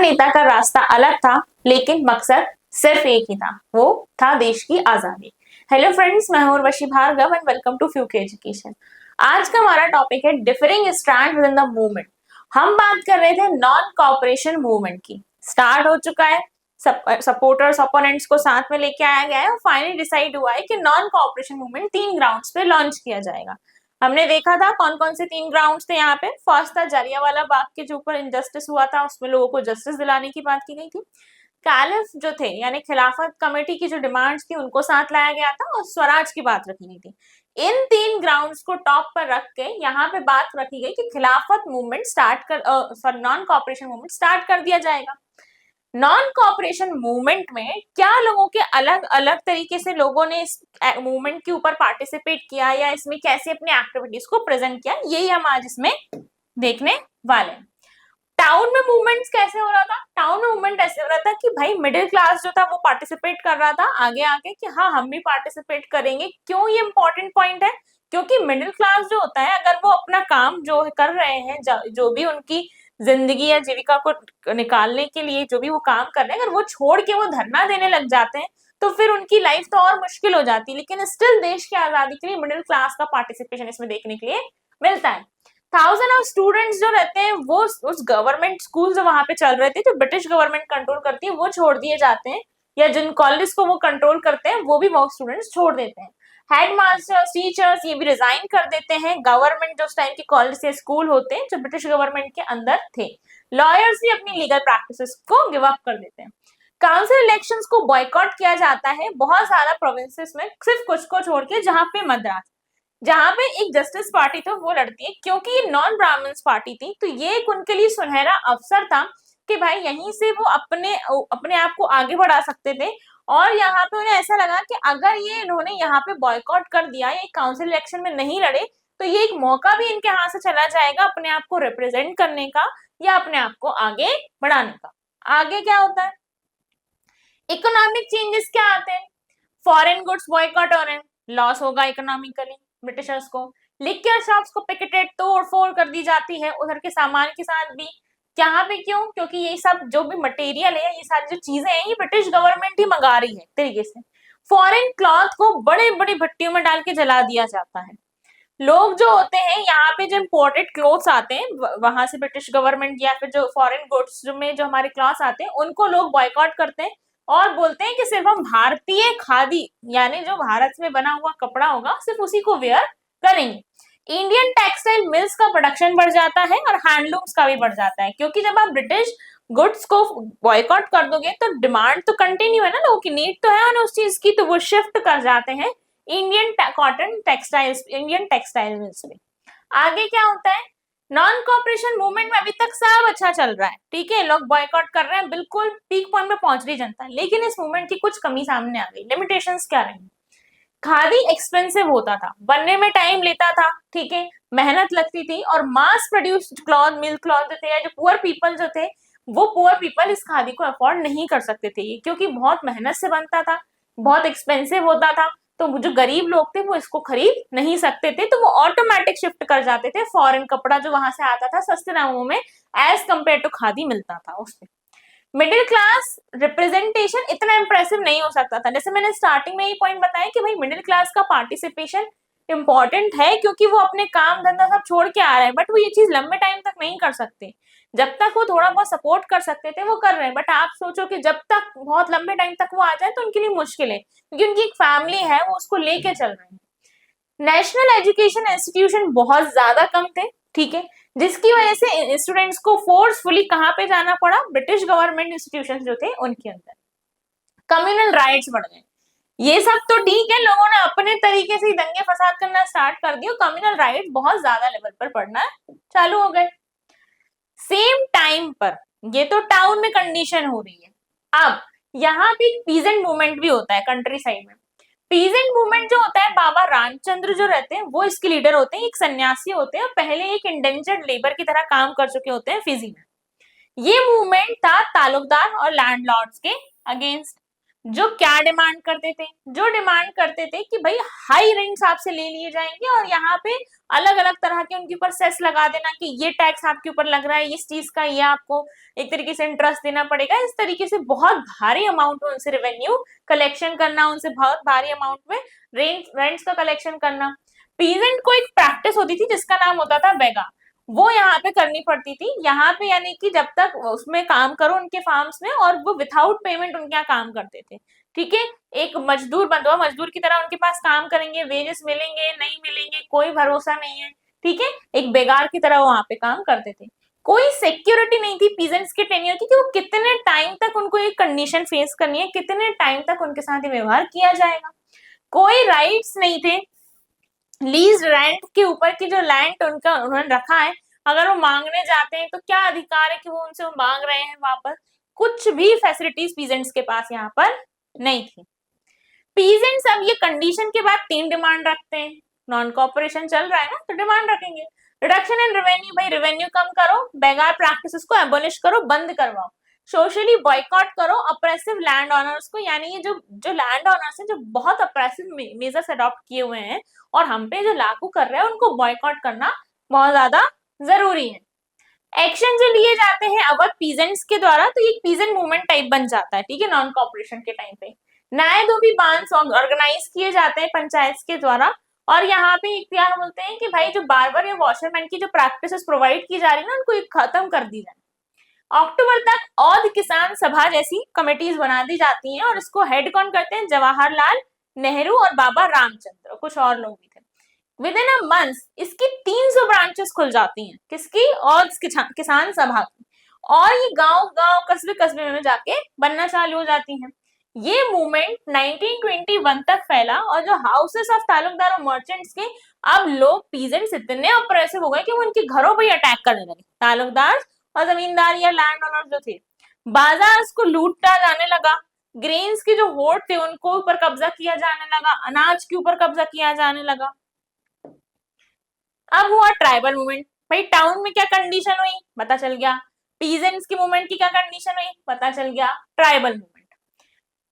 नेता का रास्ता अलग था, लेकिन मकसद सिर्फ एक ही था, वो था देश की आजादी। हेलो फ्रेंड्स, मैं हूं Urvashi Bhargav and welcome to फ्यूके एजुकेशन। आज का हमारा टॉपिक है differing strand within the movement. हम बात कर रहे थे नॉन कॉपरेशन मूवमेंट की। स्टार्ट हो चुका है, सपोर्टर्स ओपोनेंट्स को साथ में लेके आया गया है और फाइनली डिसाइड हुआ है कि नॉन कॉपरेशन मूवमेंट 3 ग्राउंड्स पे लॉन्च किया जाएगा। हमने देखा था कौन कौन से 3 ग्राउंड्स थे यहाँ पे। फर्स्ट था जलियांवाला बाग के जो ऊपर इनजस्टिस हुआ था, उसमें लोगों को जस्टिस दिलाने की बात की गई थी। कैलिफ जो थे यानी खिलाफत कमेटी की जो डिमांड्स थी उनको साथ लाया गया था और स्वराज की बात रखी गई थी। इन 3 ग्राउंड्स को टॉप पर रख के यहाँ पे बात रखी गई कि खिलाफत मूवमेंट स्टार्ट कर नॉन कॉपरेशन मूवमेंट स्टार्ट कर दिया जाएगा। नॉन कॉपरेशन मूवमेंट में क्या लोगों के अलग अलग तरीके से लोगों ने इस मूवमेंट के ऊपर पार्टिसिपेट किया या इसमें कैसे अपनी एक्टिविटीज को प्रेजेंट किया, यही हम आज इसमें देखने वाले हैं। टाउन में मूवमेंट्स कैसे हो रहा था? टाउन में मूवमेंट ऐसे हो रहा था कि भाई मिडिल क्लास जो था वो पार्टिसिपेट कर रहा था आगे आके कि हाँ हम भी पार्टिसिपेट करेंगे। क्यों ये इंपॉर्टेंट पॉइंट है? क्योंकि मिडिल क्लास जो होता है अगर वो अपना काम जो कर रहे हैं, जो भी उनकी जिंदगी या जीविका को निकालने के लिए जो भी वो काम कर रहे हैं, अगर वो छोड़ के वो धरना देने लग जाते हैं तो फिर उनकी लाइफ तो और मुश्किल हो जाती है। लेकिन स्टिल देश की आजादी के लिए मिडिल क्लास का पार्टिसिपेशन इसमें देखने के लिए मिलता है। थाउजेंड ऑफ स्टूडेंट्स जो रहते हैं वो उस गवर्नमेंट स्कूल जो वहां पे चल रहे थे, जो ब्रिटिश गवर्नमेंट कंट्रोल करती है, वो छोड़ दिए जाते हैं, या जिन कॉलेज को वो कंट्रोल करते हैं वो भी वो स्टूडेंट्स छोड़ देते हैं। हेडमास्टर्स, टीचर्स ये भी रिजाइन कर देते हैं। गवर्नमेंट जो उस टाइम के कॉलेज या स्कूल होते हैं जो ब्रिटिश गवर्नमेंट के अंदर थे, लॉयर्स भी अपनी लीगल प्रैक्टिसेस को गिव अप कर देते हैं। काउंसिल इलेक्शंस को बॉयकॉट किया जाता है बहुत सारा प्रोविंसेस में, सिर्फ कुछ को छोड़ के, जहां पे मद्रास, जहां पे एक जस्टिस पार्टी तो वो लड़ती है। क्योंकि ये नॉन ब्राह्मण्स पार्टी थी तो ये एक उनके लिए सुनहरा अवसर था कि भाई यहीं से वो अपने आप को आगे बढ़ा सकते थे। और यहाँ पे उन्हें ऐसा लगा कि अगर ये इन्होंने यहाँ पे बॉयकॉट कर दिया, ये काउंसिल इलेक्शन में नहीं लड़े, तो ये एक मौका भी इनके हाथ से चला जाएगा अपने आप को रिप्रेजेंट करने का या अपने आप को आगे बढ़ाने का। आगे क्या होता है? इकोनॉमिक चेंजेस क्या आते हैं? फॉरेन गुड्स बॉयकॉट हो रहे हैं, लॉस होगा इकोनॉमिकली ब्रिटिशर्स को। लिक्वर शॉप्स को पिकेटेड तोड़ फोड़ कर दी जाती है उधर के सामान के साथ भी। यहाँ पे क्यों? क्योंकि ये सब जो भी मटेरियल है, ये सारी जो चीजें हैं, ये ब्रिटिश गवर्नमेंट ही मंगा रही है तरीके से। फॉरेन क्लॉथ को बड़े बड़ी भट्टियों में डाल के जला दिया जाता है। लोग जो होते हैं यहाँ पे जो इम्पोर्टेड क्लोथ्स आते हैं वहां से ब्रिटिश गवर्नमेंट या फिर जो फॉरेन गुड्स में जो हमारे क्लॉथ्स आते हैं उनको लोग बॉयकॉट करते हैं और बोलते हैं कि सिर्फ हम भारतीय खादी यानी जो भारत में बना हुआ कपड़ा होगा सिर्फ उसी को वेयर करेंगे। इंडियन टेक्सटाइल मिल्स का प्रोडक्शन बढ़ जाता है और हैंडलूम्स का भी बढ़ जाता है, क्योंकि जब आप ब्रिटिश गुड्स को बॉयकॉट कर दोगे तो डिमांड तो कंटिन्यू है ना, लोगों की नीड तो है उस चीज की, तो वो शिफ्ट कर जाते हैं Indian cotton textiles, Indian textile mills में। आगे क्या होता है? नॉन कॉपरेशन मूवमेंट में अभी तक सब अच्छा चल रहा है, ठीक है, लोग बॉयकॉट कर रहे हैं, बिल्कुल पीक पॉइंट में पहुंच रही जनता। लेकिन इस मूवमेंट की कुछ कमी सामने आ गई। लिमिटेशंस क्या रही? खादी एक्सपेंसिव होता था, बनने में टाइम लेता था, ठीक है, मेहनत लगती थी, और mass produced cloth, mill cloth जो थे, या जो पुअर पीपल जो थे, वो पुअर पीपल इस खादी को अफोर्ड नहीं कर सकते थे, क्योंकि बहुत मेहनत से बनता था, बहुत एक्सपेंसिव होता था, तो जो गरीब लोग थे वो इसको खरीद नहीं सकते थे, तो वो ऑटोमेटिक शिफ्ट कर जाते थे फॉरेन कपड़ा जो वहां से आता था सस्ते दामों में एज कंपेयर टू खादी मिलता था उसमें। मिडिल क्लास रिप्रेजेंटेशन इतना इंप्रेसिव नहीं हो सकता था। जैसे मैंने स्टार्टिंग में ये पॉइंट बताया कि भाई मिडिल क्लास का पार्टिसिपेशन इंपॉर्टेंट है क्योंकि वो अपने काम धंधा सब छोड़ के आ रहे हैं, बट वो ये चीज लंबे टाइम तक नहीं कर सकते। जब तक वो थोड़ा बहुत सपोर्ट कर सकते थे वो कर रहे हैं, बट आप सोचो कि जब तक बहुत लंबे टाइम तक वो आ जाए तो उनके लिए मुश्किल है, क्योंकि उनकी एक फैमिली है, वो उसको लेके चल रहे हैं। नेशनल एजुकेशन इंस्टीट्यूशन बहुत ज्यादा कम थे, ठीक है, जिसकी वजह से स्टूडेंट्स को फोर्सफुली कहाँ पे जाना पड़ा? ब्रिटिश गवर्नमेंट इंस्टीट्यूशंस जो थे उनके अंदर। कम्युनल राइट्स बढ़ गए, ये सब तो ठीक है, लोगों ने अपने तरीके से दंगे फसाद करना स्टार्ट कर दिए, कम्युनल राइट्स बहुत ज्यादा लेवल पर पढ़ना चालू हो गए। सेम टाइम पर ये तो टाउन में कंडीशन हो रही है। अब यहाँ पे पीजेंट मूवमेंट भी होता है कंट्री साइड में। पीजेंट मूवमेंट जो होता है, बाबा रामचंद्र जो रहते हैं वो इसके लीडर होते हैं, एक सन्यासी होते हैं, पहले एक इंडेंजर्ड लेबर की तरह काम कर चुके होते हैं फिजी में। ये मूवमेंट था तालुकदार और लैंडलॉर्ड्स के अगेंस्ट। जो क्या डिमांड करते थे, जो डिमांड करते थे कि भाई हाई रेंट्स आपसे ले लिए जाएंगे और यहाँ पे अलग अलग तरह के उनके ऊपर सेस लगा देना कि ये टैक्स आपके ऊपर लग रहा है इस चीज का, ये आपको एक तरीके से इंटरेस्ट देना पड़ेगा। इस तरीके से बहुत भारी अमाउंट में उनसे रेवेन्यू कलेक्शन करना, उनसे बहुत भारी अमाउंट में रेंट्स का कलेक्शन करना। पीजेंट को एक प्रैक्टिस होती थी जिसका नाम होता था बेगा, वो यहाँ पे करनी पड़ती थी। यहाँ पे यानी कि जब तक उसमें काम करो उनके फार्म्स में, और वो विथआउट पेमेंट उनके यहाँ काम करते थे। ठीक है, एक मजदूर बंधुआ मजदूर की तरह उनके पास काम करेंगे, वेजेस मिलेंगे नहीं मिलेंगे कोई भरोसा नहीं है। ठीक है, एक बेगार की तरह वो वहां पे काम करते थे। कोई सिक्योरिटी नहीं थी पीजेंट्स के टेन्योर की कि वो कितने टाइम तक उनको ये कंडीशन फेस करनी है, कितने टाइम तक उनके साथ ये व्यवहार किया जाएगा। कोई राइट्स नहीं थे लीज रेंट के ऊपर की, जो लैंड उनका उन्होंने रखा है अगर वो मांगने जाते हैं तो क्या अधिकार है कि वो उनसे मांग रहे हैं वापस। कुछ भी फैसिलिटीज पीजेंट्स के पास यहाँ पर नहीं थी। पीजेंट्स अब ये कंडीशन के बाद 3 डिमांड रखते हैं। नॉन कॉपरेशन चल रहा है ना, तो डिमांड रखेंगे रिडक्शन इन रेवेन्यू, भाई रेवेन्यू कम करो, बेगार प्रैक्टिसेस को एबोलिश करो, बंद करवाओ, सोशली बॉयकॉट करो अप्रेसिव लैंड ऑनर्स को, यानी ये जो जो लैंड ऑनर्स हैं जो बहुत अप्रेसिव मेजर्स अडॉप्ट किए हुए हैं और हम पे जो लागू कर रहे हैं उनको बॉयकॉट करना बहुत ज्यादा जरूरी है। एक्शन जो लिए जाते हैं अवध पीजेंट्स के द्वारा, तो ये पीजेंट मूवमेंट टाइप बन जाता है। ठीक है, नॉन कॉपरेशन के टाइम पे न्यायधोबी बांस ऑर्गेनाइज किए जाते हैं पंचायत के द्वारा, और यहाँ पे क्या बोलते हैं कि भाई जो बार्बर या वॉशरमैन की जो प्रैक्टिसेस प्रोवाइड की जा रही है ना उनको खत्म कर दी जाए। अक्टूबर तक औध किसान सभा जैसी कमेटीज बना दी जाती हैं और इसको हेड कौन करते हैं, जवाहरलाल नेहरू और बाबा रामचंद्र, कुछ और लोग भी थे। विद इन अ मंथ इसकी 300 ब्रांचेस खुल जाती हैं, किसकी, औध किसान सभा की, और ये गांव गांव कस्बे कस्बे में जाके बनना चालू हो जाती हैं। ये मूवमेंट 1921 तक फैला और जो हाउसेस ऑफ तालुकदार और मर्चेंट्स के, अब लोग पीजेंट्स इतने अप्रेसिव हो गए कि वो उनके घरों पर ही अटैक करने लगे, तालुकदार और जमींदार या लैंड ओनर जो थे। बाजार को लूटा जाने लगा, ग्रेन्स के जो होर्ड थे उनको ऊपर कब्जा किया जाने लगा, अनाज के ऊपर कब्जा किया जाने लगा। अब हुआ ट्राइबल मूवमेंट, भाई टाउन में क्या कंडीशन हुई पता चल गया, पीजेंट्स की मूवमेंट की क्या कंडीशन हुई पता चल गया, ट्राइबल मूवमेंट।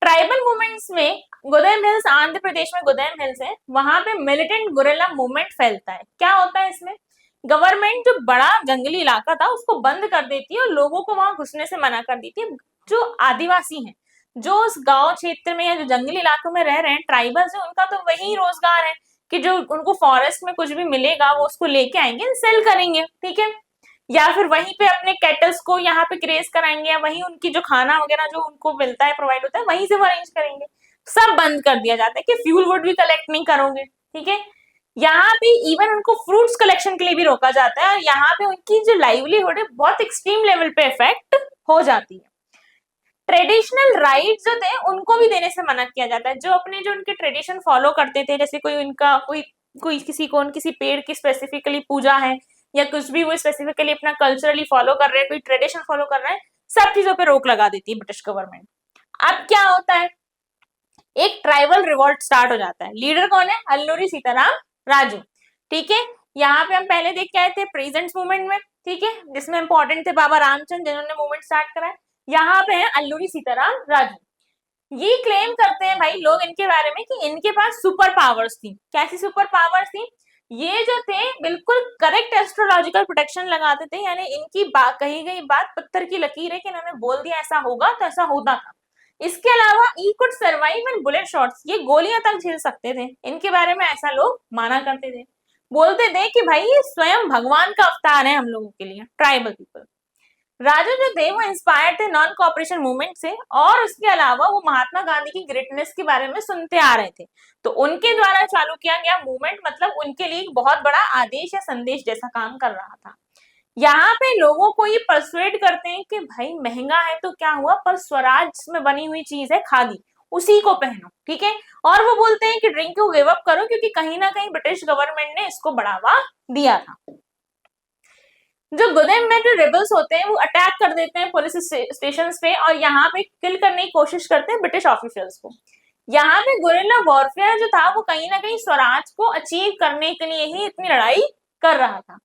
ट्राइबल मूवमेंट्स में गोदम हिल्स, आंध्र प्रदेश में गोदम हिल्स है, वहां पे मिलिटेंट गुरिल्ला मूवमेंट फैलता है। क्या होता है इसमें, गवर्नमेंट जो बड़ा जंगली इलाका था उसको बंद कर देती है और लोगों को वहां घुसने से मना कर देती है। जो आदिवासी हैं, जो उस गांव क्षेत्र में या जो जंगली इलाकों में रह रहे हैं ट्राइबल्स है, उनका तो वही रोजगार है कि जो उनको फॉरेस्ट में कुछ भी मिलेगा वो उसको लेके आएंगे, सेल करेंगे। ठीक है, या फिर वहीं पे अपने कैटल्स को यहाँ पे ग्रेज कराएंगे, या वहीं उनकी जो खाना वगैरह जो उनको मिलता है प्रोवाइड होता है वहीं से वो अरेंज करेंगे। सब बंद कर दिया जाता है कि फ्यूल वुड भी कलेक्ट नहीं करोगे। ठीक है, यहाँ पे इवन उनको फ्रूट्स कलेक्शन के लिए भी रोका जाता है और यहाँ पे उनकी जो लाइवलीहुड है बहुत एक्सट्रीम लेवल पे इफेक्ट हो जाती है। ट्रेडिशनल राइट्स जो थे उनको भी देने से मना किया जाता है। जो अपने जो उनके ट्रेडिशन फॉलो करते थे, जैसे कोई उनका कोई किसी को किसी पेड़ की स्पेसिफिकली पूजा है या कुछ भी वो स्पेसिफिकली अपना कल्चरली फॉलो कर रहे हैं, कोई ट्रेडिशन फॉलो कर रहे हैं, सब चीजों पे रोक लगा देती है ब्रिटिश गवर्नमेंट। अब क्या होता है, एक ट्राइबल रिवॉल्ट स्टार्ट हो जाता है। लीडर कौन है, अल्लूरी सीताराम राजू। ठीक है, यहाँ पे हम पहले देख के आए थे प्रेजेंट्स मूवमेंट में, ठीक है, जिसमें इंपॉर्टेंट थे बाबा रामचंद्र जिन्होंने मूवमेंट स्टार्ट करा है। यहाँ पे है अल्लूरी सीताराम राजू। ये क्लेम करते हैं भाई लोग इनके बारे में कि इनके पास सुपर पावर्स थी। कैसी सुपर पावर्स थी, ये जो थे बिल्कुल करेक्ट एस्ट्रोलॉजिकल प्रोटेक्शन लगाते थे, यानी इनकी कही गई बात पत्थर की लकीर है कि इन्होंने बोल दिया ऐसा होगा तो ऐसा होता था। इसके अलावा he could survive in bullet shots, ये गोलियां तक झेल सकते थे। इनके बारे में ऐसा लोग माना करते थे, बोलते थे कि भाई ये स्वयं भगवान का अवतार है हम लोगों के लिए, ट्राइबल पीपल। राजू जो थे वो इंस्पायर्ड थे नॉन कॉपरेशन मूवमेंट से, और उसके अलावा वो महात्मा गांधी की ग्रेटनेस के बारे में सुनते आ रहे थे। तो उनके द्वारा चालू किया गया मूवमेंट मतलब उनके लिए एक बहुत बड़ा आदेश या संदेश जैसा काम कर रहा था। यहाँ पे लोगों को ये परसुएड करते हैं कि भाई महंगा है तो क्या हुआ, पर स्वराज में बनी हुई चीज है खादी, उसी को पहनो। ठीक है, और वो बोलते हैं कि ड्रिंक को गिव अप करो क्योंकि कहीं ना कहीं ब्रिटिश गवर्नमेंट ने इसको बढ़ावा दिया था। जो गोदेम में जो रेबल्स होते हैं वो अटैक कर देते हैं पुलिस स्टेशन पे और यहाँ पे किल करने की कोशिश करते हैं ब्रिटिश ऑफिसर्स को। यहाँ पे गुरिल्ला वॉरफेयर जो था वो कहीं ना कहीं स्वराज को अचीव करने के लिए ही इतनी लड़ाई कर रहा था।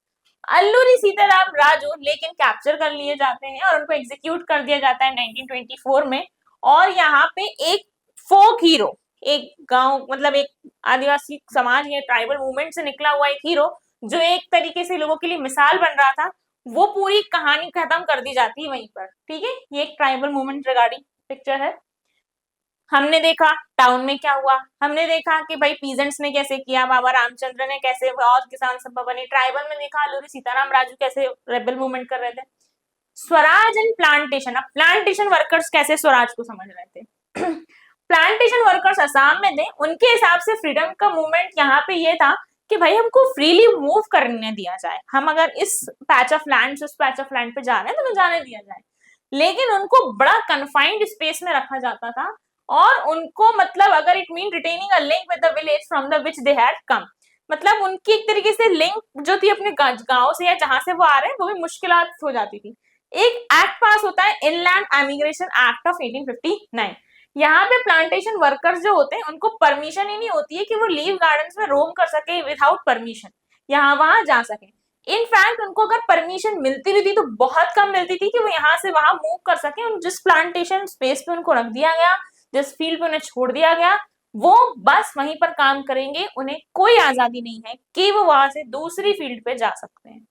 अल्लूरी सीताराम राजू लेकिन कैप्चर कर लिए जाते हैं और उनको एग्जीक्यूट कर दिया जाता है 1924 में। और यहाँ पे एक फोक हीरो, एक गांव मतलब एक आदिवासी समाज या ट्राइबल मूवमेंट से निकला हुआ एक हीरो जो एक तरीके से लोगों के लिए मिसाल बन रहा था, वो पूरी कहानी खत्म कर दी जाती है वहीं पर। ठीक है, ये एक ट्राइबल मूवमेंट रिगार्डिंग पिक्चर है। हमने देखा टाउन में क्या हुआ, हमने देखा कि भाई पीजेंट्स ने कैसे किया, बाबा रामचंद्र ने कैसे और किसान सभा बनी, ट्राइबल में देखा अल्लूरी सीताराम राजू कैसे रेबल मूवमेंट कर रहे थे। स्वराज एंड प्लांटेशन, अब प्लांटेशन वर्कर्स कैसे स्वराज को समझ रहे थे प्लांटेशन वर्कर्स असम में थे, उनके हिसाब से फ्रीडम का मूवमेंट यहाँ पे ये था कि भाई हमको फ्रीली मूव करने दिया जाए, हम अगर इस पैच ऑफ लैंड से उस पैच ऑफ लैंड पे जा रहे हैं तो हमें जाने दिया जाए। लेकिन उनको बड़ा कन्फाइंड स्पेस में रखा जाता था और उनको मतलब अगर it mean retaining a link with the village from the which they had come, मतलब उनकी एक तरीके से लिंक जो थी अपने गांव से या जहां से वो आ रहे हैं वो भी मुश्किल हो जाती थी। एक एक्ट पास होता है इनलैंड एमिग्रेशन एक्ट ऑफ 1859। यहाँ पे प्लांटेशन वर्कर्स जो होते हैं उनको परमिशन ही नहीं होती है कि वो लीव गार्डन्स में रोम कर सके विदाउट परमिशन, यहाँ वहां जा सके। इनफैक्ट उनको अगर परमिशन मिलती भी थी तो बहुत कम मिलती थी कि वो यहाँ से वहां मूव कर सके। जिस प्लांटेशन स्पेस पे उनको रख दिया गया, जिस फील्ड पे उन्हें छोड़ दिया गया, वो बस वहीं पर काम करेंगे, उन्हें कोई आजादी नहीं है कि वो वहां से दूसरी फील्ड पे जा सकते हैं।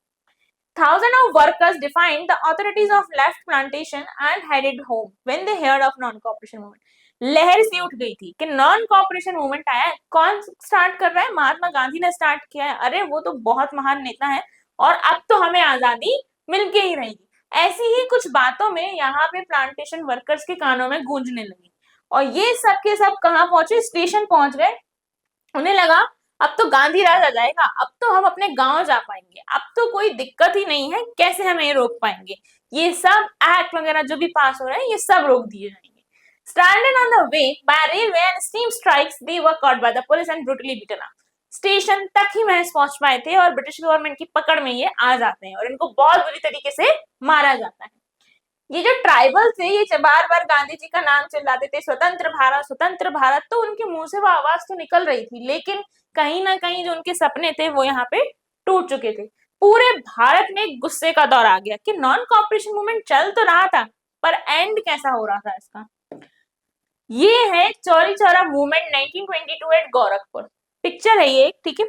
Thousands of workers defied the authorities of left plantation and headed home when they heard of non-cooperation movement. लहर सी उठ गई थी कि नॉन कॉपरेशन मूवमेंट आया है। कौन स्टार्ट कर रहा है? महात्मा गांधी ने स्टार्ट किया है। अरे वो तो बहुत महान नेता है और अब तो हमें आजादी मिलके ही रहेगी। ऐसी ही कुछ बातों में यहाँ पे प्लांटेशन वर्कर्स के कानों में गूंजने लगी और ये सब के सब कहाँ पहुंचे? स्टेशन पहुंच गए। उन्हें लगा अब तो गांधी राज आ जाएगा, अब तो हम अपने गांव जा पाएंगे, अब तो कोई दिक्कत ही नहीं है, कैसे हमें ये रोक पाएंगे? ये सब एक्ट वगैरह जो भी पास हो रहे हैं ये सब रोक दिए जाएंगे। Stranded on the way by railway and steam strikes, they were caught by the police and brutally beaten up. Station तक ही महज पहुंच पाए थे और ब्रिटिश गवर्नमेंट की पकड़ में ये आ जाते हैं और इनको बहुत बुरी तरीके से मारा जाता है। ये जो ट्राइबल थे ये बार बार गांधी जी का नाम चिल्लाते थे, स्वतंत्र भारत, तो उनके मुंह से वो आवाज तो निकल रही थी, लेकिन कहीं ना कहीं जो उनके सपने थे वो यहाँ पे टूट चुके थे। पूरे भारत में गुस्से का दौर आ गया कि नॉन कॉपरेशन मूवमेंट चल तो रहा था पर एंड कैसा हो रहा था इसका। ये है Chauri Chaura movement 1922 at Gorakhpur, picture है ये, ठीक है।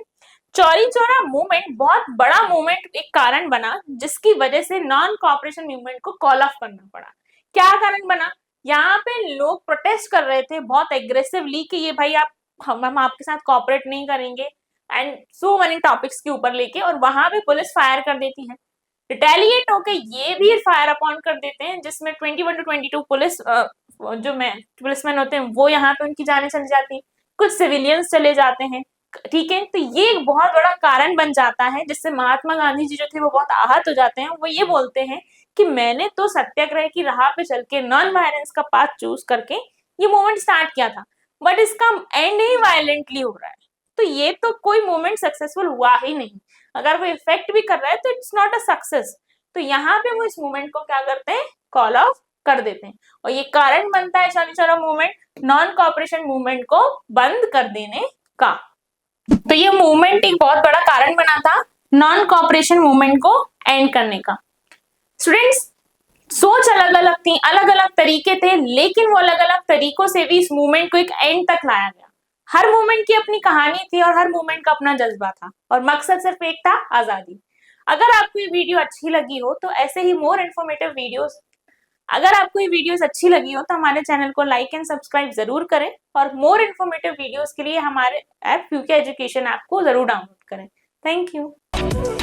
चौरी चौरा मूवमेंट बहुत बड़ा मूवमेंट एक कारण बना जिसकी वजह से नॉन कॉपरेशन मूवमेंट को कॉल ऑफ करना पड़ा। क्या कारण बना? यहाँ पे लोग प्रोटेस्ट कर रहे थे बहुत एग्रेसिवली कि ये भाई आप हम आपके साथ कॉपरेट नहीं करेंगे एंड सो मेनी टॉपिक्स के ऊपर लेके, और वहां पे पुलिस फायर कर देती है। रिटेलिएट होके ये भी फायर अपॉन कर देते हैं जिसमें 21 to 22 पुलिस जो पुलिसमैन होते हैं वो यहाँ पे उनकी जाने चली जाती है, कुछ सिविलियंस चले जाते हैं। ठीक है, तो ये एक बहुत बड़ा कारण बन जाता है जिससे महात्मा गांधी जी जो थे वो बहुत आहत हो जाते हैं। वो ये बोलते हैं कि मैंने तो सत्याग्रह की राह पे चल के नॉन वायलेंस का पाथ चूज करके ये मूवमेंट स्टार्ट किया था, बट इसका एंड ही वायलेंटली हो रहा है, तो ये तो कोई मूवमेंट सक्सेसफुल हुआ ही नहीं। अगर वो इफेक्ट भी कर रहा है तो इट्स नॉट अ सक्सेस। तो यहाँ पे वो इस मूवमेंट को क्या करते हैं? कॉल ऑफ कर देते हैं और ये कारण बनता है Chauri Chaura movement non cooperation movement को बंद कर देने का। तो ये मूवमेंट एक बहुत बड़ा कारण बना था नॉन कॉपरेशन मूवमेंट को एंड करने का। स्टूडेंट्स, सोच अलग अलग थी, अलग अलग तरीके थे, लेकिन वो अलग अलग तरीकों से भी इस मूवमेंट को एक एंड तक लाया गया। हर मूवमेंट की अपनी कहानी थी और हर मूवमेंट का अपना जज्बा था और मकसद सिर्फ एक था, आजादी। अगर आपको ये वीडियो अच्छी लगी हो तो ऐसे ही मोर इन्फॉर्मेटिव वीडियोस, अगर आपको ये वीडियोस अच्छी लगी हो तो हमारे चैनल को लाइक एंड सब्सक्राइब जरूर करें और मोर इन्फॉर्मेटिव वीडियोस के लिए हमारे ऐप फ्यूके एजुकेशन ऐप को जरूर डाउनलोड करें। Thank you.